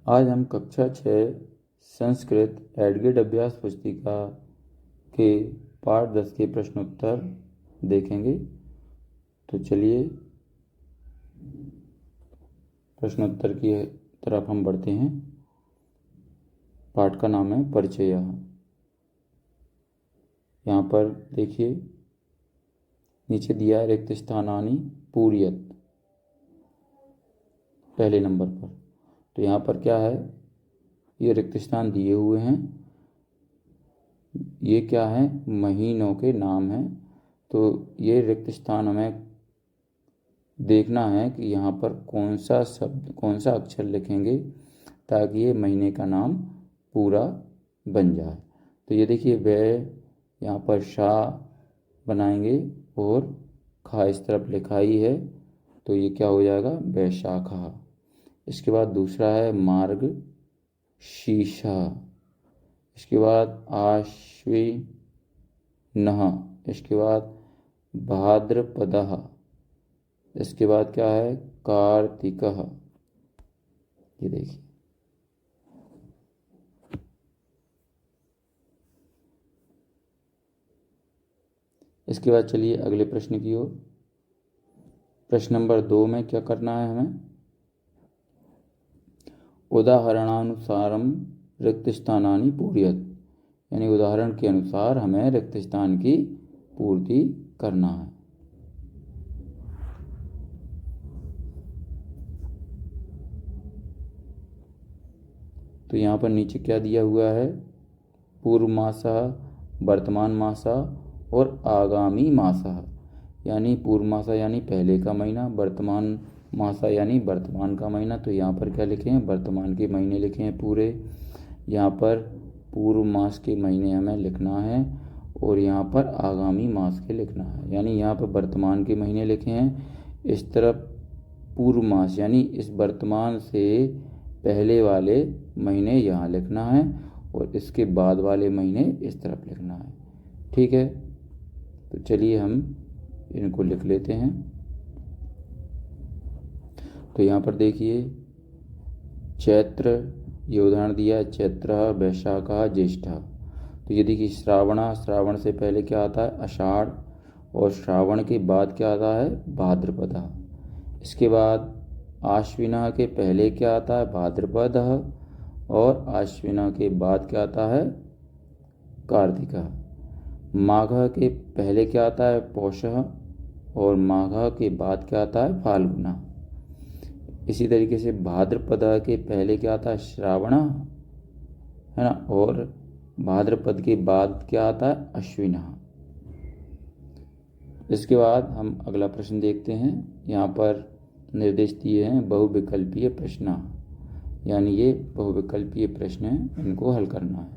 आज हम कक्षा 6 संस्कृत एडगेड अभ्यास पुस्तिका के पाठ 10 के प्रश्नोत्तर देखेंगे। तो चलिए प्रश्नोत्तर की तरफ हम बढ़ते हैं। पाठ का नाम है परिचय। यहाँ पर देखिए नीचे दिया है रिक्त स्थानानि पूरयत पहले नंबर पर। तो यहाँ पर क्या है, ये रिक्त स्थान दिए हुए हैं। ये क्या है, महीनों के नाम हैं। तो ये रिक्त स्थान हमें देखना है कि यहाँ पर कौन सा शब्द कौन सा अक्षर लिखेंगे ताकि ये महीने का नाम पूरा बन जाए। तो ये देखिए वह यहाँ पर शाह बनाएंगे और खा इस तरफ लिखा ही है, तो ये क्या हो जाएगा, वैशाखा। इसके बाद दूसरा है मार्ग शीशा। इसके बाद आश्विनः। इसके बाद भाद्रपदः। इसके बाद क्या है, कार्तिकः। ये देखिए इसके बाद चलिए अगले प्रश्न की ओर। प्रश्न नंबर 2 में क्या करना है हमें, उदाहरणानुसारम रिक्त स्थानानि पूरयत, यानी उदाहरण के अनुसार हमें रिक्त स्थान की पूर्ति करना है। तो यहाँ पर नीचे क्या दिया हुआ है, पूर्व मासः, वर्तमान मासः और आगामी मासः। यानी पूर्व मासा यानी पहले का महीना, वर्तमान मासा यानी वर्तमान का महीना। तो यहाँ पर क्या लिखे हैं, वर्तमान के महीने लिखे हैं पूरे। यहाँ पर पूर्व मास के महीने हमें लिखना है और यहाँ पर आगामी मास के लिखना है। यानी यहाँ पर वर्तमान के महीने लिखे हैं, इस तरफ पूर्व मास यानी इस वर्तमान से पहले वाले महीने यहाँ लिखना है और इसके बाद वाले महीने इस तरफ लिखना है। ठीक है, तो चलिए हम इनको लिख लेते हैं। तो यहाँ पर देखिए चैत्र, ये उदाहरण दिया है, चैत्रः, वैशाखः, ज्येष्ठः। तो ये देखिए श्रावण से पहले क्या आता है, आषाढ़, और श्रावण के बाद क्या आता है, भाद्रपदः। इसके बाद आश्विनः के पहले क्या आता है, भाद्रपदः, और आश्विनः के बाद क्या आता है, कार्तिकः। माघः के पहले क्या आता है, पौषः, और माघः के बाद क्या आता है, फाल्गुनः। इसी तरीके से भाद्रपद के पहले क्या आता है, श्रावणः, है ना, और भाद्रपद के बाद क्या आता है, अश्विनः। इसके बाद हम अगला प्रश्न देखते हैं। यहाँ पर निर्देश दिए हैं बहुविकल्पीय प्रश्न, यानी ये बहुविकल्पीय प्रश्न हैं, इनको हल करना है।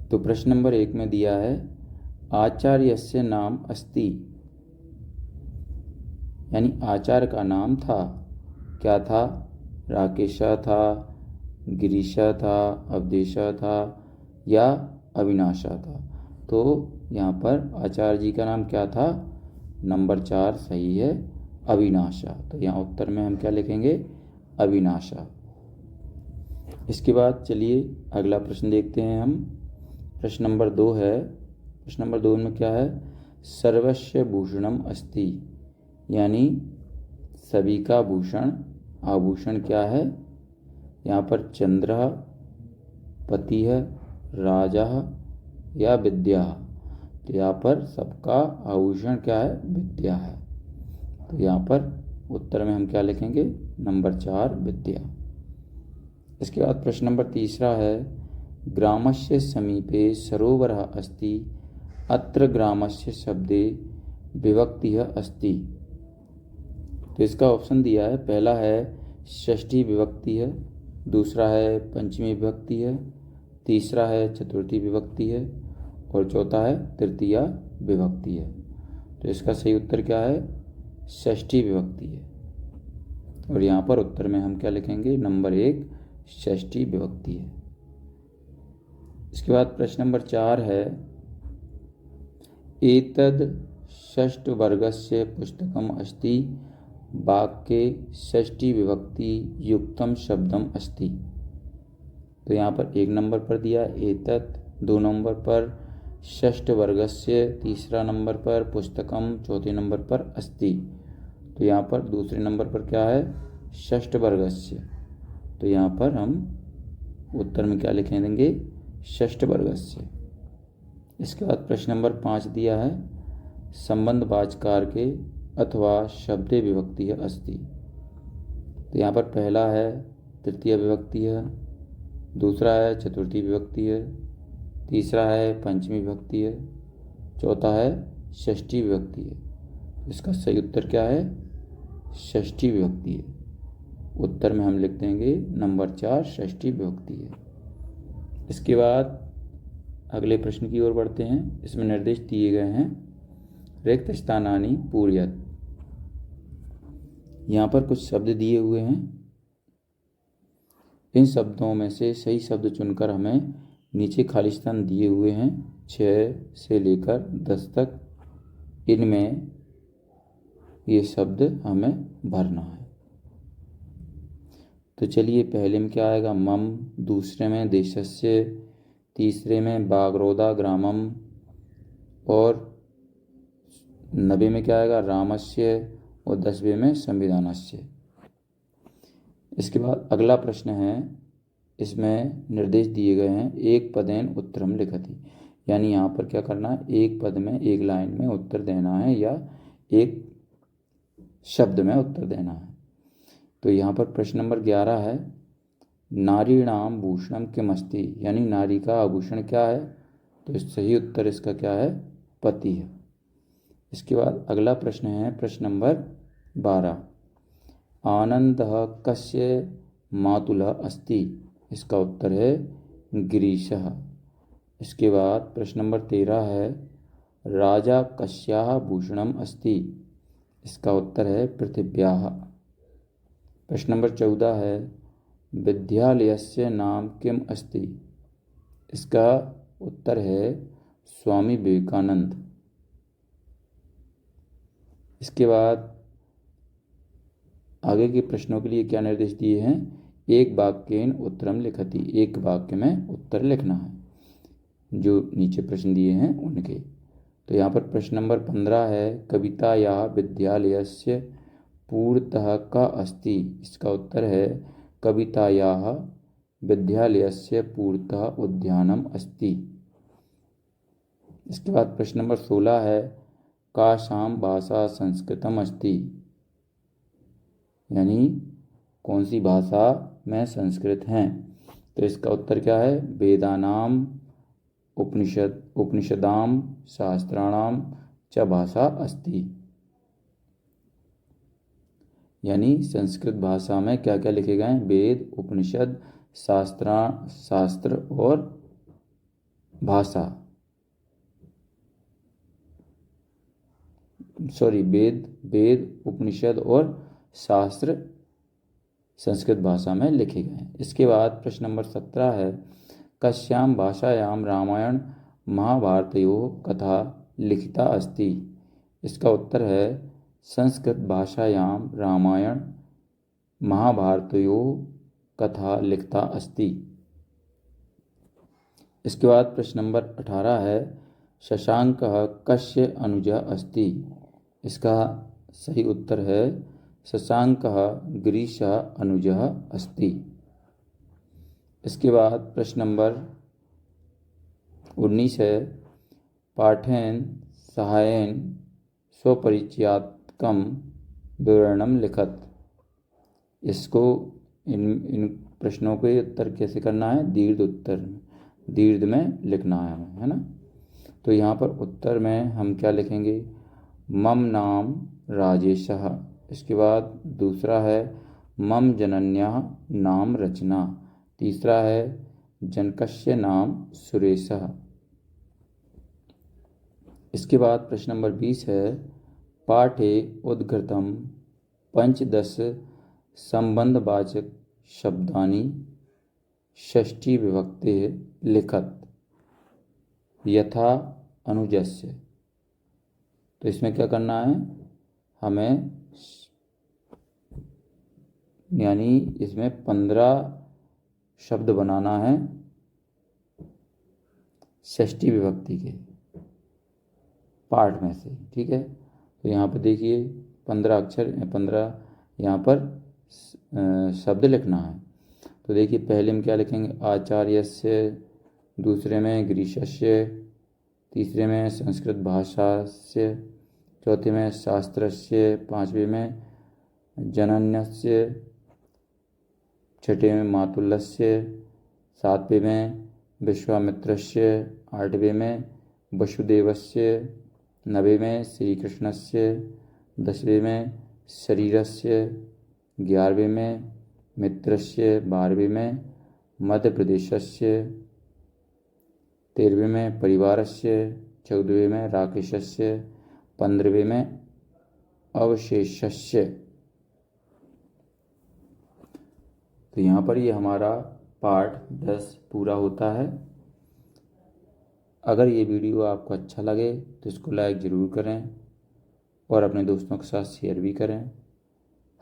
तो प्रश्न नंबर 1 में दिया है आचार्यस्य नाम अस्ति, यानी आचार्य का नाम था, क्या था, राकेशा था, गिरीशा था, अवधेशा था या अविनाशा था। तो यहाँ पर आचार्य जी का नाम क्या था, नंबर 4 सही है, अविनाशा। तो यहाँ उत्तर में हम क्या लिखेंगे, अविनाशा। इसके बाद चलिए अगला प्रश्न देखते हैं हम। प्रश्न नंबर 2 है। प्रश्न नंबर 2 में क्या है, सर्वस्य भूषणम अस्ति, यानी सभी का भूषण आभूषण क्या है। यहाँ पर चंद्रः, पतिः, राजः या विद्या। तो यहाँ पर सबका आभूषण क्या है, विद्या है। तो यहाँ पर उत्तर में हम क्या लिखेंगे, नंबर 4 विद्या। इसके बाद प्रश्न नंबर 3 है, ग्रामस्य समीपे सरोवरः अस्ति, अत्र ग्रामस्य शब्दे विभक्तिः अस्ति। तो इसका ऑप्शन दिया है, पहला है षष्ठी विभक्ति है, दूसरा है पंचमी विभक्ति है, तीसरा है चतुर्थी विभक्ति है और चौथा है तृतीया विभक्ति है। तो इसका सही उत्तर क्या है, षष्ठी विभक्ति है। और यहाँ पर उत्तर में हम क्या लिखेंगे, नंबर 1 षष्ठी विभक्ति है। इसके बाद प्रश्न नंबर 4 है, एतद् षष्ठ वर्गस्य पुस्तकम् अस्ति, वाक्ये षष्ठी विभक्ति युक्तम शब्दम अस्ति। तो यहाँ पर 1 नंबर पर दिया एतत्, 2 नंबर पर षष्ठ वर्गस्य, तीसरा नंबर पर पुस्तकम, चौथे नंबर पर अस्ति। तो यहाँ पर दूसरे नंबर पर क्या है, षष्ठ वर्गस्य। तो यहाँ पर हम उत्तर में क्या लिख देंगे, षष्ठ वर्गस्य। इसके बाद प्रश्न नंबर 5 दिया है संबंधवाचकार के अथवा शब्दे विभक्ति है अस्ति। तो यहाँ पर पहला है तृतीय विभक्ति है, दूसरा है चतुर्थी विभक्ति है, तीसरा है पंचमी विभक्ति है, चौथा है षष्ठी विभक्ति है। इसका सही उत्तर क्या है, षष्ठी विभक्ति है। उत्तर में हम लिख देंगे नंबर 4 षष्ठी विभक्ति है। इसके बाद अगले प्रश्न की ओर बढ़ते हैं। इसमें निर्देश दिए गए हैं रिक्त स्थानानि पूरयत। यहाँ पर कुछ शब्द दिए हुए हैं, इन शब्दों में से सही शब्द चुनकर हमें नीचे खाली स्थान दिए हुए हैं 6 से लेकर 10 तक, इनमें ये शब्द हमें भरना है। तो चलिए पहले में क्या आएगा, मम, दूसरे में देशस्य, तीसरे में बागरोदा ग्रामम, और 90 में क्या आएगा, रामस्य, और 10वें में संविधानस्य। इसके बाद अगला प्रश्न है, इसमें निर्देश दिए गए हैं एक पदेन उत्तरम लिखति। यानी यहाँ पर क्या करना है, एक पद में एक लाइन में उत्तर देना है या एक शब्द में उत्तर देना है। तो यहाँ पर प्रश्न नंबर 11 है नारीणाम भूषणम किम अस्ति। यानी नारी का आभूषण क्या है, तो सही उत्तर इसका क्या है, पति है। इसके बाद अगला प्रश्न है प्रश्न नंबर 12 आनंदः कस्य मातुलः अस्ति। इसका उत्तर है गिरीशः। इसके बाद प्रश्न नंबर 13 है राजा कस्याः भूषणम अस्ति। इसका उत्तर है पृथिव्याः। प्रश्न नंबर 14 है विद्यालयस्य नाम किम अस्ति। इसका उत्तर है स्वामी विवेकानंद। इसके बाद आगे के प्रश्नों के लिए क्या निर्देश दिए हैं, एक वाक्येन उत्तरम लिखति। एक वाक्य में उत्तर लिखना है जो नीचे प्रश्न दिए हैं उनके। तो यहाँ पर प्रश्न नंबर 15 है कवितायाः विद्यालयस्य पूर्वतः का अस्ति। इसका उत्तर है कवितायाः विद्यालयस्य पूर्वतः उद्यानम अस्ति। इसके बाद प्रश्न नंबर 16 है कासां भाषा संस्कृतम अस्ति। यानी कौन सी भाषा में संस्कृत हैं। तो इसका उत्तर क्या है वेदानाम उपनिषदाम शास्त्राणाम च भाषा अस्ति। यानी संस्कृत भाषा में क्या क्या लिखे गए हैं, वेद, उपनिषद, शास्त्र और भाषा, वेद, उपनिषद और शास्त्र संस्कृत भाषा में लिखे गए हैं। इसके बाद प्रश्न नंबर 17 है कस्यां भाषायां रामायण महाभारतयोः कथा लिखिता अस्ति। इसका उत्तर है संस्कृत भाषायां रामायण महाभारतयोः कथा लिखिता अस्ति। इसके बाद प्रश्न नंबर 18 है शशांकः कस्य अनुजः अस्ति। इसका सही उत्तर है शशांकः गिरीशः अनुजः अस्ति। इसके बाद प्रश्न नंबर 19 है पाठेन सहायेन स्वपरिचयात्मकं विवरणम लिखत। इसको इन प्रश्नों के उत्तर कैसे करना है, दीर्घ में लिखना है हमें, है ना। तो यहाँ पर उत्तर में हम क्या लिखेंगे, मम नाम राजेशः। इसके बाद दूसरा है मम जनन्याः नाम रचना। तीसरा है जनकस्य नाम सुरेशः। इसके बाद प्रश्न नंबर 20 है पाठे उद्घृतम पंचदश संबंधवाचक शब्दानि षष्ठी विभक्ते लिखत यथा अनुजस्य। तो इसमें क्या करना है, हमें यानी इसमें 15 शब्द बनाना है षष्ठी विभक्ति के पार्ट में से, ठीक है। तो यहाँ पर देखिए 15 अक्षर, 15 यहाँ पर शब्द लिखना है। तो देखिए पहले में क्या लिखेंगे, आचार्यस्य, दूसरे में गिरीशस्य, तीसरे में संस्कृत भाषास्य, चौथे में शास्त्रस्य, पांचवें में जनन्यस्य, छठे में मातुल्यस्य, सातवें में विश्वामित्रस्य, आठवें में वसुदेवस्य, नवे में श्री कृष्णस्य, 10वें में शरीरस्य, 11वें में मित्रस्य, 12वें में मध्य प्रदेशस्य, 13वें में परिवारस्य, 14वें में राकेशस्य, 15वें में अवशेषस्य। तो यहाँ पर ये हमारा पार्ट 10 पूरा होता है। अगर ये वीडियो आपको अच्छा लगे तो इसको लाइक ज़रूर करें और अपने दोस्तों के साथ शेयर भी करें।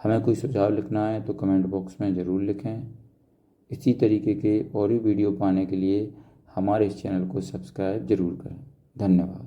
हमें कोई सुझाव लिखना है तो कमेंट बॉक्स में ज़रूर लिखें। इसी तरीके के और भी वीडियो पाने के लिए हमारे इस चैनल को सब्सक्राइब ज़रूर करें। धन्यवाद।